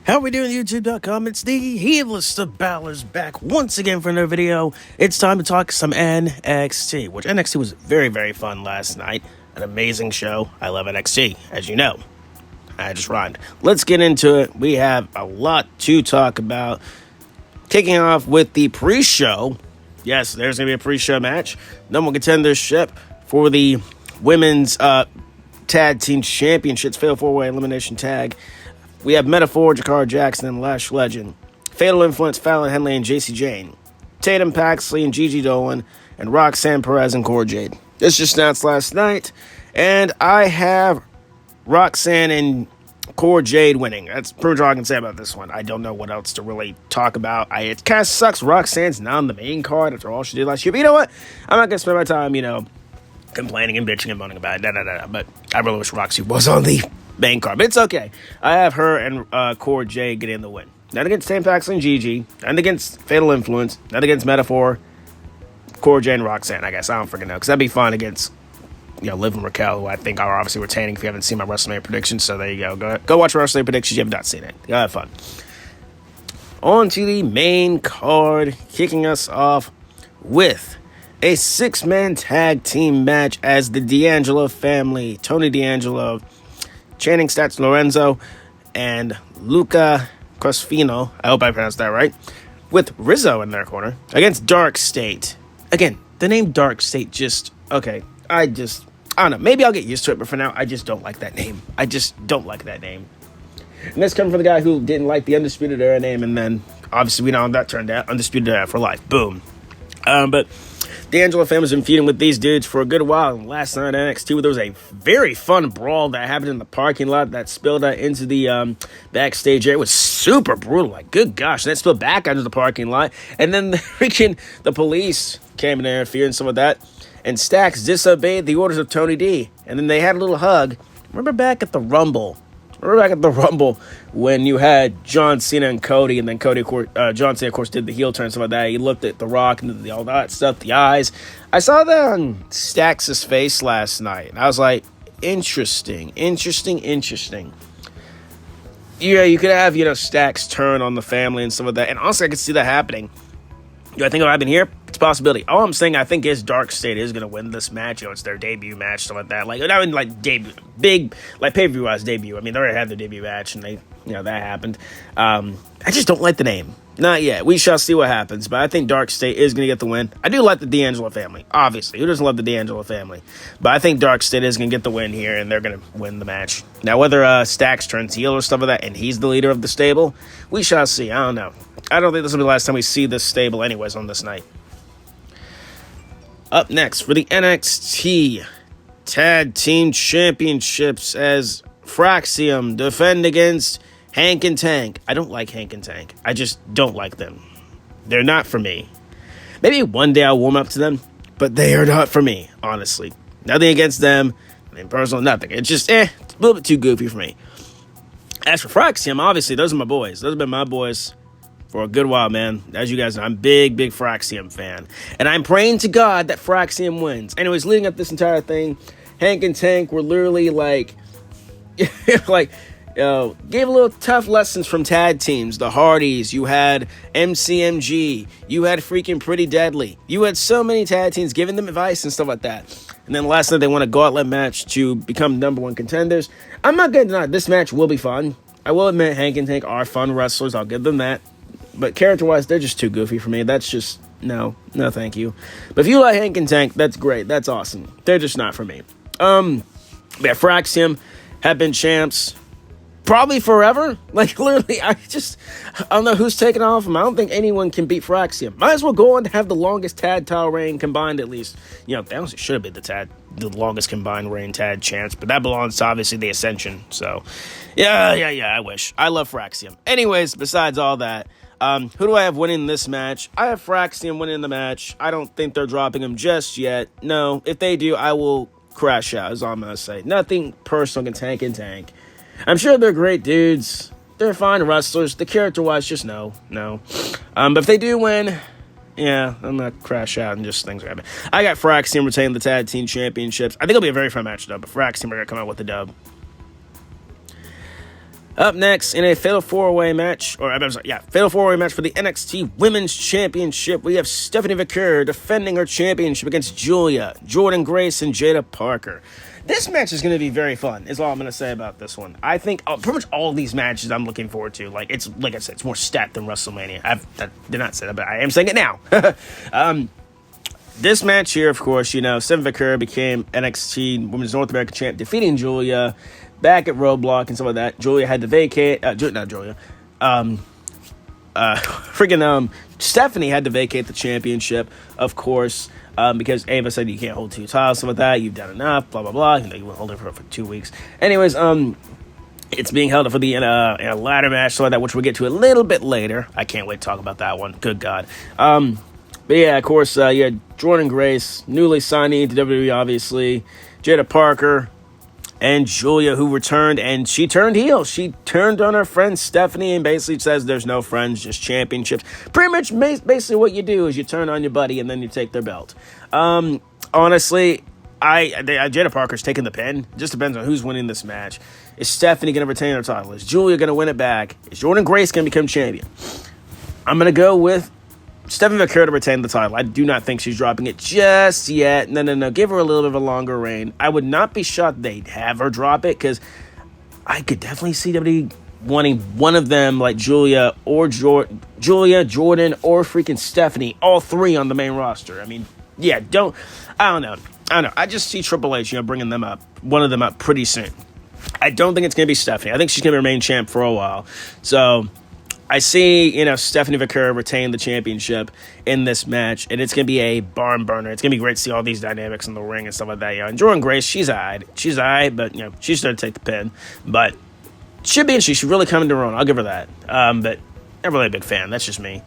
How we doing, YouTube.com? It's the Heedless of Balor's back once again for another video. It's time to talk some NXT, which NXT was very, very fun last night. An amazing show. I love NXT, as you know. I just rhymed. Let's get into it. We have a lot to talk about. Kicking off with the pre-show. Yes, there's going to be a pre-show match. Number one contendership for the women's tag team championships, Fatal 4-Way Elimination Tag. We have Metaphor, Jakara Jackson, and Lash Legend. Fatal Influence, Fallon Henley and JC Jane. Tatum Paxley and Gigi Dolan. And Roxanne Perez and Cora Jade. This just announced last night. And I have Roxanne and Cora Jade winning. That's pretty much all I can say about this one. I don't know what else to really talk about. It kind of sucks Roxanne's not on the main card after all she did last year. But you know what? I'm not going to spend my time, complaining and bitching and moaning about it. But I really wish Roxy was on the main card, but it's okay. I have her and Cora Jade getting the win. Not against Tatum Paxley and Gigi, not against Fatal Influence, not against Metaphor, Cora Jade and Roxanne, I guess. I don't freaking know, because that'd be fun against, Liv and Raquel, who I think are obviously retaining if you haven't seen my WrestleMania predictions, so there you go. Go watch WrestleMania predictions, you have not seen it. Go have fun. On to the main card, kicking us off with a 6-man tag team match as the D'Angelo family, Tony D'Angelo, Channing Stats Lorenzo, and Luca Crosfino, I hope I pronounced that right, with Rizzo in their corner, against Dark State. Again, the name Dark State I don't know, maybe I'll get used to it, but for now, I just don't like that name. I just don't like that name. And this coming from the guy who didn't like the Undisputed Era name, and then, obviously, we know how that turned out, Undisputed Era for life, boom. But D'Angelo family's been feuding with these dudes for a good while. And last night at NXT, there was a very fun brawl that happened in the parking lot that spilled out into the backstage area. It was super brutal. Like, good gosh. And that spilled back out into the parking lot. And then the police came in there and fearing some of that. And Stacks disobeyed the orders of Tony D. And then they had a little hug. Remember back at the Rumble when you had John Cena and Cody, and then John Cena, of course, did the heel turn, stuff like that. He looked at The Rock and did all that stuff, the eyes. I saw that on Stax' face last night, and I was like, interesting. Yeah, you could have, Stax turn on the family and some of that, and honestly, I could see that happening. Do I think it'll happen here? It's a possibility. All I'm saying, I think is Dark State is going to win this match. It's their debut match, stuff like that. Debut, big, pay-per-view-wise debut. I mean, they already had their debut match, and that happened. I just don't like the name. Not yet. We shall see what happens, but I think Dark State is going to get the win. I do like the D'Angelo family, obviously. Who doesn't love the D'Angelo family? But I think Dark State is going to get the win here, and they're going to win the match. Now, whether Stacks turns heel or stuff like that, and he's the leader of the stable, we shall see. I don't know. I don't think this will be the last time we see this stable anyways on this night. Up next for the NXT Tag Team Championships as Fraxium defend against Hank and Tank. I don't like Hank and Tank. I just don't like them. They're not for me. Maybe one day I'll warm up to them, but they are not for me, honestly. Nothing against them. Personal, nothing. It's just, it's a little bit too goofy for me. As for Fraxium, obviously, those are my boys. Those have been my boys for a good while, man. As you guys know, I'm big Fraxium fan. And I'm praying to God that Fraxium wins. Anyways, leading up this entire thing, Hank and Tank were literally gave a little tough lessons from tag teams. The Hardys, you had MCMG, you had freaking Pretty Deadly. You had so many tag teams giving them advice and stuff like that. And then last night they won a gauntlet match to become number one contenders. I'm not going to deny this match will be fun. I will admit Hank and Tank are fun wrestlers. I'll give them that. But character-wise, they're just too goofy for me. That's just, no thank you. But if you like Hank and Tank, that's great. That's awesome. They're just not for me. Fraxium have been champs probably forever. Literally, I don't know who's taking off them. I don't think anyone can beat Fraxium. Might as well go on to have the longest tag title reign combined, at least. They honestly should have been the longest combined reign tag champs, but that belongs to, obviously, the Ascension. So, yeah, I wish. I love Fraxium. Anyways, besides all that, who do I have winning this match? I have Fraxium winning the match. I don't think they're dropping him just yet. No, if they do, I will crash out, is all I'm going to say. Nothing personal against Hank and Tank. I'm sure they're great dudes. They're fine wrestlers. The character-wise, just no. But if they do win, yeah, I'm going to crash out and just things are happening. I got Fraxium retaining the tag team championships. I think it'll be a very fun match, though, but Fraxium are going to come out with the dub. Up next, in a fatal four-way match, fatal four-way match for the NXT Women's Championship, we have Stephanie McCurry defending her championship against Julia, Jordynne Grace, and Jada Parker. This match is going to be very fun, is all I'm going to say about this one. I think pretty much all of these matches I'm looking forward to. Like I said, it's more stat than WrestleMania. I did not say that, but I am saying it now. This match here, of course, Stephanie McCurry became NXT Women's North American Champ, defeating Julia back at Roadblock and stuff like that. Julia had to vacate. Stephanie had to vacate the championship, of course, because Ava said you can't hold two titles, stuff like that. You've done enough, blah, blah, blah. You won't hold it for 2 weeks. Anyways, it's being held up for in a ladder match, so like that, which we'll get to a little bit later. I can't wait to talk about that one. Good God. But yeah, of course, Jordynne Grace, newly signing to WWE, obviously. Jada Parker and Julia, who returned, and she turned heel. She turned on her friend Stephanie and basically says there's no friends, just championships. Pretty much basically what you do is you turn on your buddy and then you take their belt. Honestly, Jada Parker's taking the pin. It just depends on who's winning this match. Is Stephanie going to retain her title? Is Julia going to win it back? Is Jordynne Grace going to become champion? I'm going to go with Stephanie McCurry to retain the title. I do not think she's dropping it just yet. No. Give her a little bit of a longer reign. I would not be shocked they'd have her drop it, because I could definitely see WWE wanting one of them, like Julia, Jordynne, or freaking Stephanie, all three on the main roster. I mean, I don't know. I just see Triple H, bringing them up, one of them up pretty soon. I don't think it's going to be Stephanie. I think she's going to remain champ for a while. So I see, Stephanie McCurry retain the championship in this match, and it's going to be a barn burner. It's going to be great to see all these dynamics in the ring and stuff like that. And Jordynne Grace, she's all right, but, she's going to take the pin. But should be interesting. She's really coming to her own. I'll give her that. But I'm really a big fan. That's just me.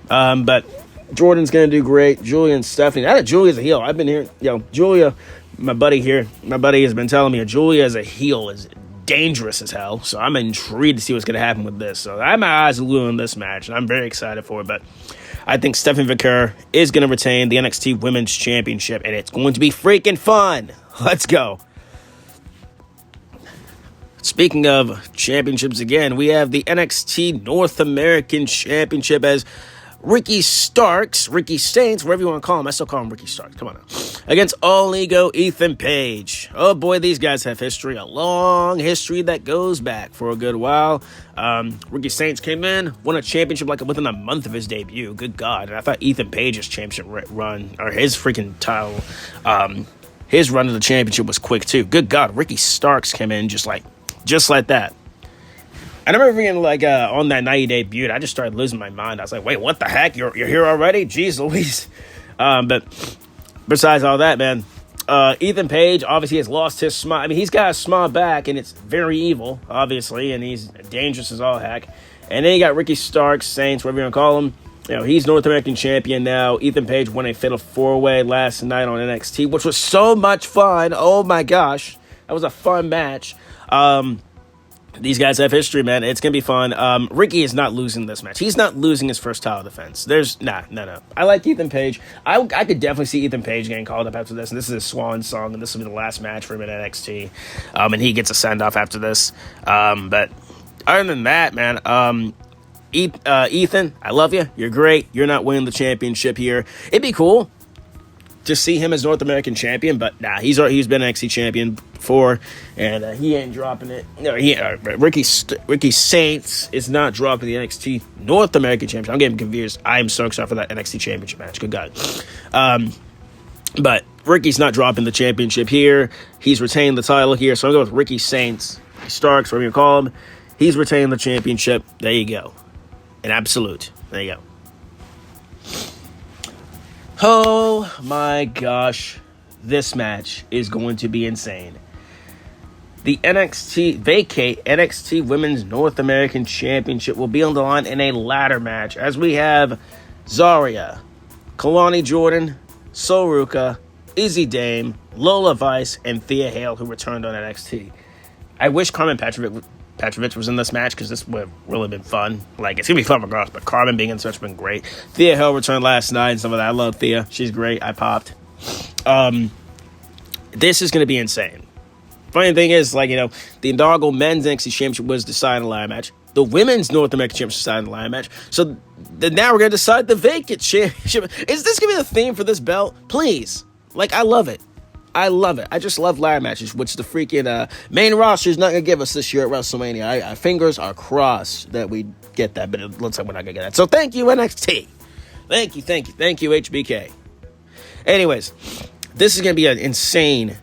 But Jordynne's going to do great. Julia and Stephanie. Now that Julia's a heel, I've been hearing, Julia, my buddy has been telling me Julia as a heel is dangerous as hell, so I'm intrigued to see what's going to happen with this. So I have my eyes glued on this match, and I'm very excited for it. But I think Stephanie McCurry is going to retain the NXT Women's Championship, and it's going to be freaking fun. Let's go. Speaking of championships again, we have the NXT North American Championship as Ricky Saints, whatever you want to call him. I still call him Ricky Starks. Come on now. Against All Ego Ethan Page. Oh boy, these guys have history. A long history that goes back for a good while. Ricky Saints came in, won a championship like within a month of his debut. Good God. And I thought Ethan Page's championship run, or his freaking title, his run to the championship was quick too. Good God. Ricky Starks came in just like that. I remember being on that night he debuted, I just started losing my mind. I was like, wait, what the heck? You're here already? Jeez Louise. But besides all that, man, Ethan Page obviously has lost his smile. I mean, he's got a smile back, and it's very evil, obviously, and he's dangerous as all heck. And then you got Ricky Starks, Saints, whatever you want to call him. He's North American champion now. Ethan Page won a fatal four-way last night on NXT, which was so much fun. Oh my gosh. That was a fun match. These guys have history, man. It's going to be fun. Ricky is not losing this match. He's not losing his first title defense. No. I like Ethan Page. I could definitely see Ethan Page getting called up after this, and this is his swan song, and this will be the last match for him in NXT. And he gets a send-off after this. But other than that, man, Ethan, I love you. You're great. You're not winning the championship here. It'd be cool to see him as North American champion, but he's been NXT champion before, and he ain't dropping it. No, Ricky Saints is not dropping the NXT North American championship. I'm getting confused. I am so excited for that NXT championship match. Good God. But Ricky's not dropping the championship here. He's retained the title here, so I'm going to go with Ricky Saints, Starks, whatever you call him. He's retained the championship. There you go. An absolute. There you go. Oh my gosh, this match is going to be insane. The NXT Women's North American Championship will be on the line in a ladder match, as we have Zarya, Kalani Jordan, Soruka, Izzy Dame, Lola Vice, and Thea Hale, who returned on NXT. I wish Carmen Petrovic was in this match, because this would have really been fun. It's going to be fun regardless, but Carmen being in such been great. Thea Hale returned last night and some of that. I love Thea. She's great. I popped. This is going to be insane. funny thing is, like, the inaugural men's NXT Championship was decided in a ladder match. The women's North American Championship was decided in a ladder match. So now we're going to decide the vacant championship. Is this going to be the theme for this belt? Please. Like, I love it. I love it. I just love ladder matches, which the freaking main roster is not going to give us this year at WrestleMania. Our fingers are crossed that we get that, but it looks like we're not going to get that. So thank you, NXT. Thank you, HBK. Anyways, this is going to be an insane,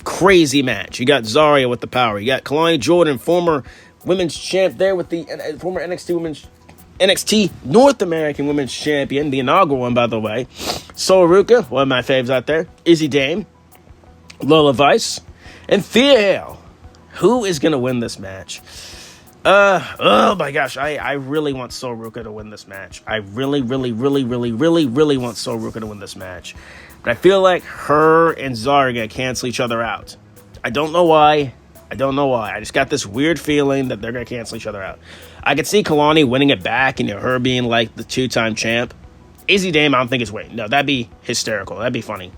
crazy match. You got Zarya with the power. You got Kalani Jordan, former women's champ there with the former NXT North American Women's Champion, the inaugural one, by the way. Sol Ruka, one of my faves out there. Izzy Dame, Lola Vice, and Thea Hale. Who is going to win this match? Oh my gosh, I really want Sol Ruka to win this match. I really want Sol Ruka to win this match. But I feel like her and Zarya are going to cancel each other out. I don't know why. I just got this weird feeling that they're going to cancel each other out. I could see Kalani winning it back and her being like the two-time champ. Izzy Dame, I don't think is winning. No, that'd be hysterical. That'd be funny.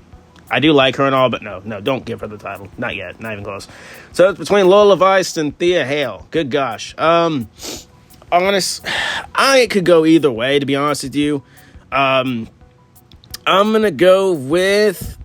I do like her and all, but no, don't give her the title. Not yet, not even close. So it's between Lola Vice and Thea Hale. Good gosh. I could go either way, to be honest with you. I'm going to go with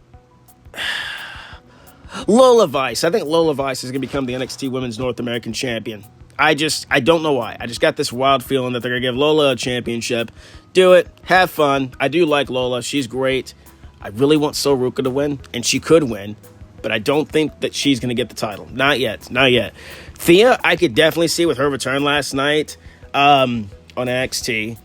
Lola Vice. I think Lola Vice is going to become the NXT Women's North American Champion. I don't know why. I just got this wild feeling that they're going to give Lola a championship. Do it. Have fun. I do like Lola. She's great. I really want Sol Ruka to win, and she could win, but I don't think that she's going to get the title. Not yet. Thea, I could definitely see with her return last night on NXT,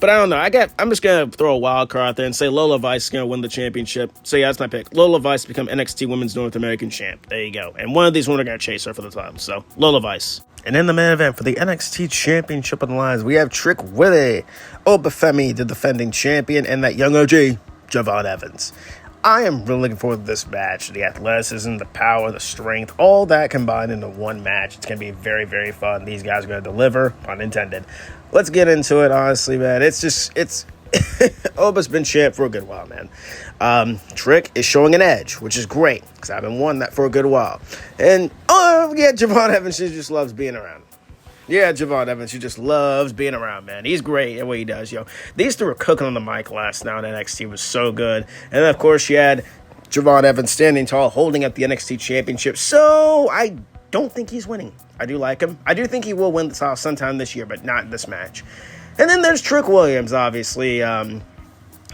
but I don't know. I'm just going to throw a wild card out there and say Lola Vice is going to win the championship. So yeah, that's my pick. Lola Vice to become NXT Women's North American Champ. There you go. And one of these women are going to chase her for the title. So Lola Vice. And in the main event for the NXT Championship on the lines, we have Trick Willie, Obafemi, the defending champion, and that young OG, Javon Evans. I am really looking forward to this match. The athleticism, the power, the strength, all that combined into one match. It's going to be very, very fun. These guys are going to deliver, pun intended. Let's get into it, honestly, man. It's Oba's been champ for a good while, man. Trick is showing an edge, which is great, because I've been wanting that for a good while. And, Javon Evans, she just loves being around. Yeah, Javon Evans, he just loves being around, man. He's great at what he does, yo. These two were cooking on the mic last night on NXT. It was so good. And then, of course, you had Javon Evans standing tall, holding up the NXT Championship. So, I don't think he's winning. I do like him. I do think he will win the title sometime this year, but not in this match. And then there's Trick Williams, obviously.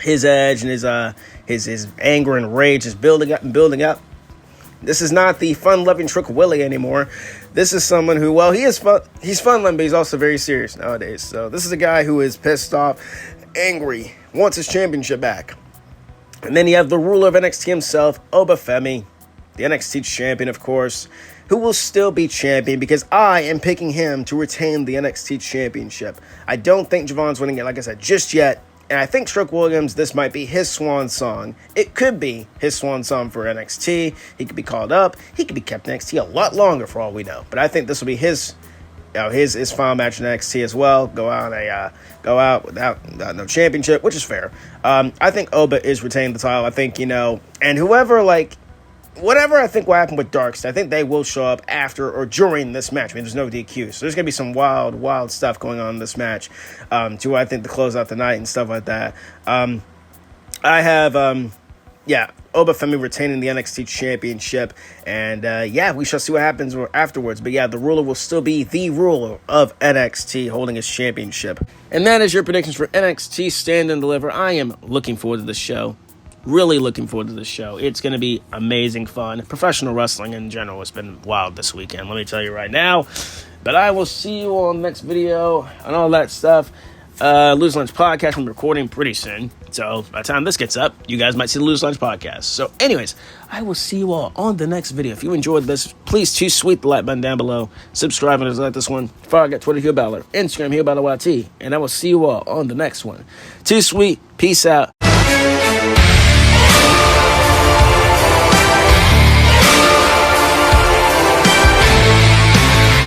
His edge and his anger and rage is building up. This is not the fun-loving Trick Willie anymore. This is someone who, well, he's fun-loving, but he's also very serious nowadays. So this is a guy who is pissed off, angry, wants his championship back. And then you have the ruler of NXT himself, Obafemi, the NXT champion, of course, who will still be champion because I am picking him to retain the NXT championship. I don't think Javon's winning it, like I said, just yet. And I think Trick Williams, this might be his swan song. It could be his swan song for NXT. He could be called up. He could be kept in NXT a lot longer for all we know. But I think this will be his final match in NXT as well. Go out without no championship, which is fair. I think Oba is retaining the title. I think, and whatever I think will happen with Darkseid, I think they will show up after or during this match. I mean, there's no DQ. So there's going to be some wild stuff going on in this match to, I think, to close out the night and stuff like that. I have, Obafemi retaining the NXT Championship. And, we shall see what happens afterwards. But, yeah, the ruler will still be the ruler of NXT holding his championship. And that is your predictions for NXT Stand and Deliver. I am looking forward to this show. Really looking forward to this show. It's going to be amazing fun. Professional wrestling in general has been wild this weekend, let me tell you right now. But I will see you on the next video and all that stuff. Lose Lunch Podcast, I'm recording pretty soon. So by the time this gets up, you guys might see the Lose Lunch Podcast. So anyways, I will see you all on the next video. If you enjoyed this, please too sweet the like button down below. Subscribe if you like this one. Follow I Twitter, Hugh Balor. Instagram, Hugh Balor YT. And I will see you all on the next one. Too sweet. Peace out.